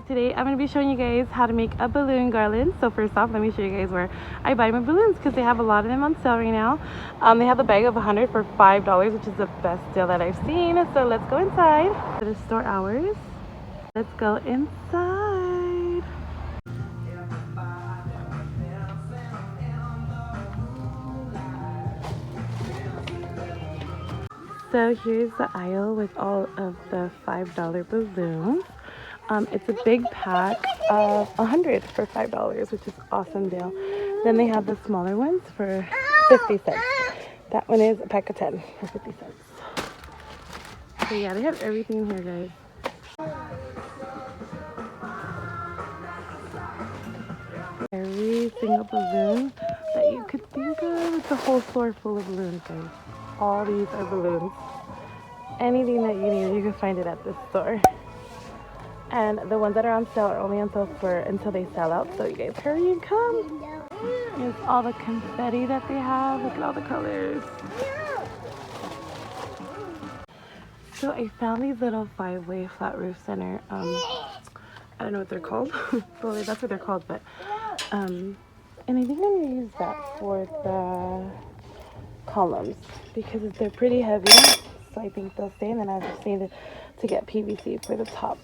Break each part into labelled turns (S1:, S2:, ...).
S1: today I'm going to be showing you guys how to make a balloon garland. So first off, let me show you guys where I buy my balloons because they have a lot of them on sale right now. They have the bag of 100 for $5, which is the best deal that I've seen. So let's go inside. For the store hours, let's go inside. So here's the aisle with all of the $5 balloons. It's a big pack of 100 for $5, which is awesome deal. Then they have the smaller ones for 50 cents. That one is a pack of 10 for 50 cents. So yeah, they have everything here, guys. Every single balloon that you could think of. It's a whole store full of balloons, guys. All these are balloons. Anything that you need, you can find it at this store. And the ones that are on sale are only on sale for until they sell out. So you guys hurry and come. Here's all the confetti that they have. Look at all the colors. So I found these little 5-way flat roof center. I don't know what they're called. Well, that's what they're called. But and I think I'm gonna use that for the columns because they're pretty heavy. So I think they'll stay. And then I just need to get PVC for the top.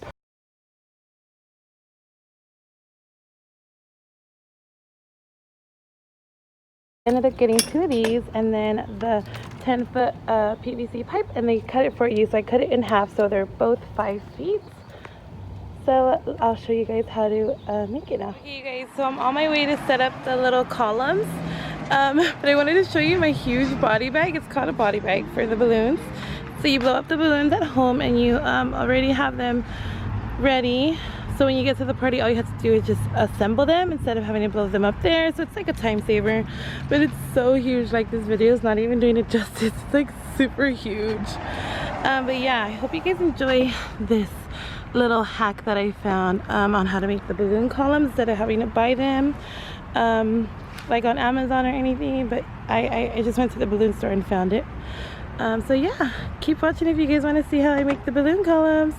S1: Ended up getting 2 of these and then the 10-foot PVC pipe, and they cut it for you, so I cut it in half so they're both 5 feet. So I'll show you guys how to make it now. Okay, you guys, so I'm on my way to set up the little columns, but I wanted to show you my huge body bag. It's called a body bag for the balloons. So you blow up the balloons at home and you already have them ready. So when you get to the party, all you have to do is just assemble them instead of having to blow them up there. So it's like a time saver, but it's so huge. Like, this video is not even doing it justice. It's like super huge. But yeah, I hope you guys enjoy this little hack that I found on how to make the balloon columns instead of having to buy them like on Amazon or anything. But I just went to the balloon store and found it. So yeah, keep watching if you guys want to see how I make the balloon columns.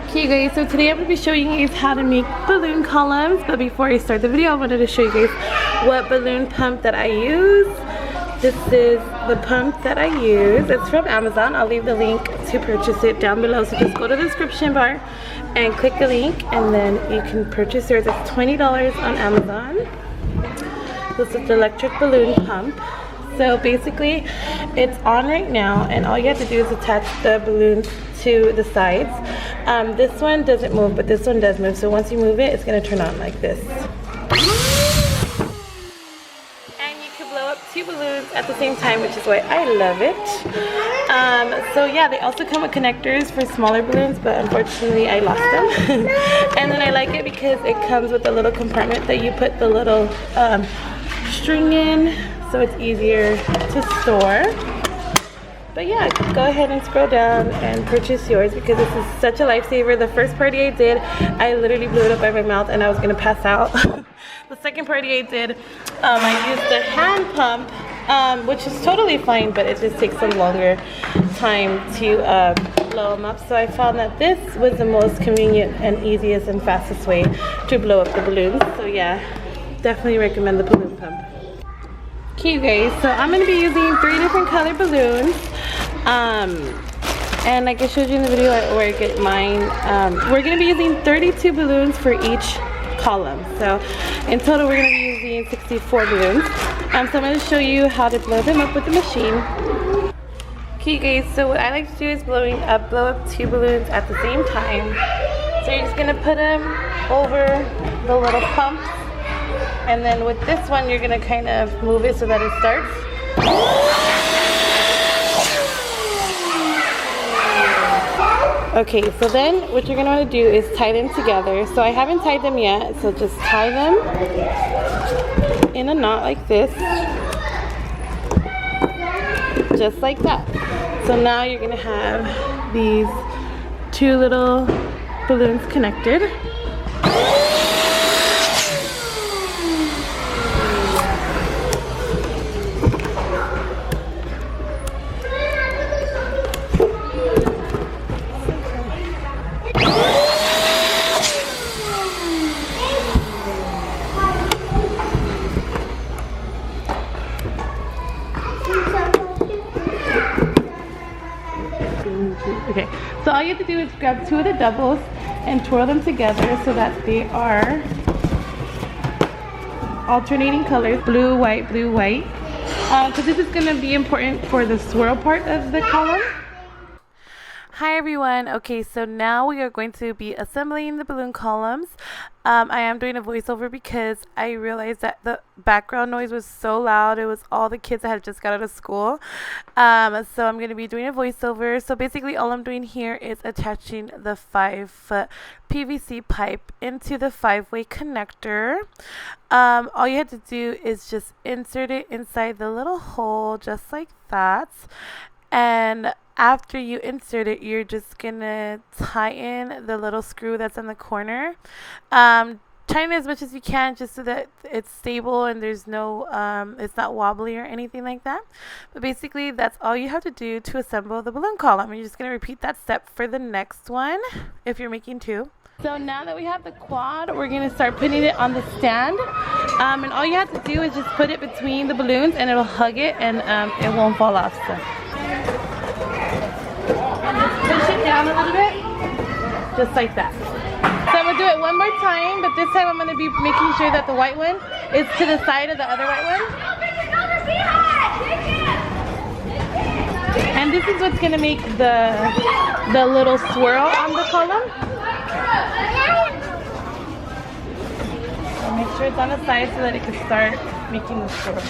S1: Okay guys, so today I'm going to be showing you guys how to make balloon columns, but before I start the video I wanted to show you guys what balloon pump that I use. This is the pump that I use. It's from Amazon. I'll leave the link to purchase it down below, so just go to the description bar and click the link and then you can purchase yours. It's $20 on Amazon. This is the electric balloon pump. So basically it's on right now and all you have to do is attach the balloons to the sides. This one doesn't move, but this one does move. So once you move it, it's going to turn on like this. And you can blow up 2 balloons at the same time, which is why I love it. So yeah, they also come with connectors for smaller balloons, but unfortunately I lost them. And then I like it because it comes with a little compartment that you put the little string in, so it's easier to store. But yeah, go ahead and scroll down and purchase yours because this is such a lifesaver. The first party I did, I literally blew it up by my mouth and I was gonna pass out. The second party I did, I used the hand pump, which is totally fine, but it just takes a longer time to blow them up. So I found that this was the most convenient and easiest and fastest way to blow up the balloons. So yeah, definitely recommend the balloon pump. Okay you guys, so I'm going to be using 3 different color balloons, and like I showed you in the video where I get mine, we're going to be using 32 balloons for each column. So in total we're going to be using 64 balloons. So I'm going to show you how to blow them up with the machine. Okay guys, so what I like to do is blow up 2 balloons at the same time. So you're just going to put them over the little pump. And then with this one, you're gonna kind of move it so that it starts. Okay, so then what you're gonna wanna do is tie them together. So I haven't tied them yet, so just tie them in a knot like this. Just like that. So now you're gonna have these 2 little balloons connected. have to do is grab 2 of the doubles and twirl them together so that they are alternating colors, blue, white, because this is going to be important for the swirl part of the column. Hi everyone. Okay, so now we are going to be assembling the balloon columns. I am doing a voiceover because I realized that the background noise was so loud. It was all the kids that had just got out of school. So I'm going to be doing a voiceover. So basically all I'm doing here is attaching the 5-foot PVC pipe into the 5-way connector. All you have to do is just insert it inside the little hole just like that. And after you insert it, you're just gonna tighten the little screw that's in the corner. Tighten as much as you can just so that it's stable and there's no it's not wobbly or anything like that. But basically that's all you have to do to assemble the balloon column. You're just gonna repeat that step for the next one if you're making 2. So now that we have the quad, we're going to start putting it on the stand. And all you have to do is just put it between the balloons and it'll hug it and it won't fall off. So. And just push it down a little bit, just like that. So I'm going to do it one more time, but this time I'm going to be making sure that the white one is to the side of the other white one. And this is what's going to make the little swirl on the column. So make sure it's on the side so that it can start making the swirl.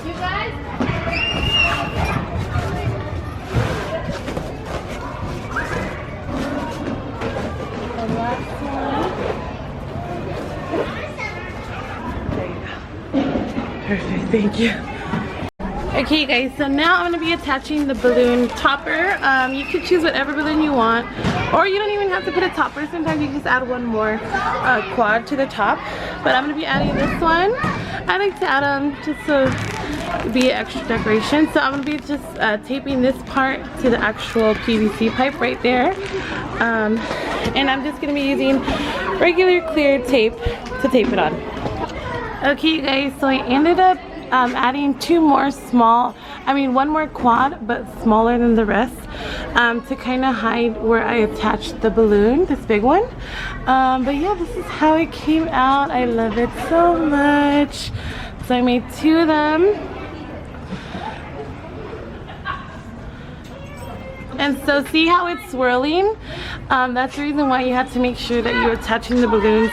S1: You guys? The last one. There you go. Perfect, thank you. Okay guys, so now I'm going to be attaching the balloon topper. You can choose whatever balloon you want, or you don't even have to put a topper. Sometimes you just add one more quad to the top, but I'm going to be adding this one. I like to add them just to be extra decoration. So I'm going to be just taping this part to the actual PVC pipe right there, and I'm just going to be using regular clear tape to tape it on. Okay you guys, so I ended up adding one more quad but smaller than the rest to kind of hide where I attached the balloon, this big one. But yeah, this is how it came out. I love it so much. So I made 2 of them. And so see how it's swirling? That's the reason why you have to make sure that you're attaching the balloons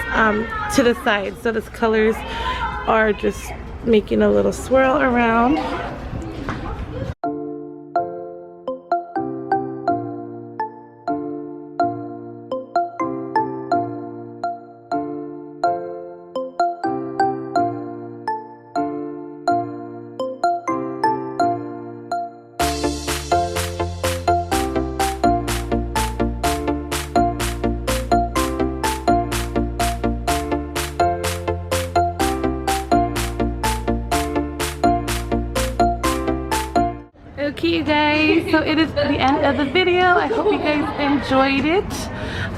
S1: to the side, so those colors are just making a little swirl around. Okay you guys, so it is the end of the video. I hope you guys enjoyed it.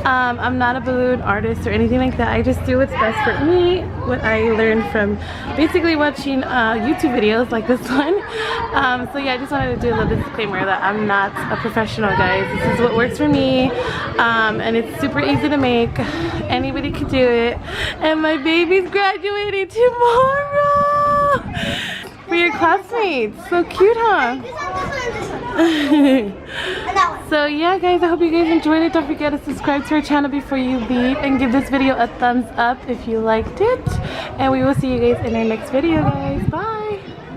S1: I'm not a balloon artist or anything like that. I just do what's best for me, what I learned from basically watching YouTube videos like this one. So yeah, I just wanted to do a little disclaimer that I'm not a professional, guys. This is what works for me, and it's super easy to make. Anybody can do it. And my baby's graduating tomorrow for your classmates. So cute, huh? So yeah guys, I hope you guys enjoyed it. Don't forget to subscribe to our channel before you leave, and give this video a thumbs up if you liked it, and we will see you guys in our next video, guys. Bye.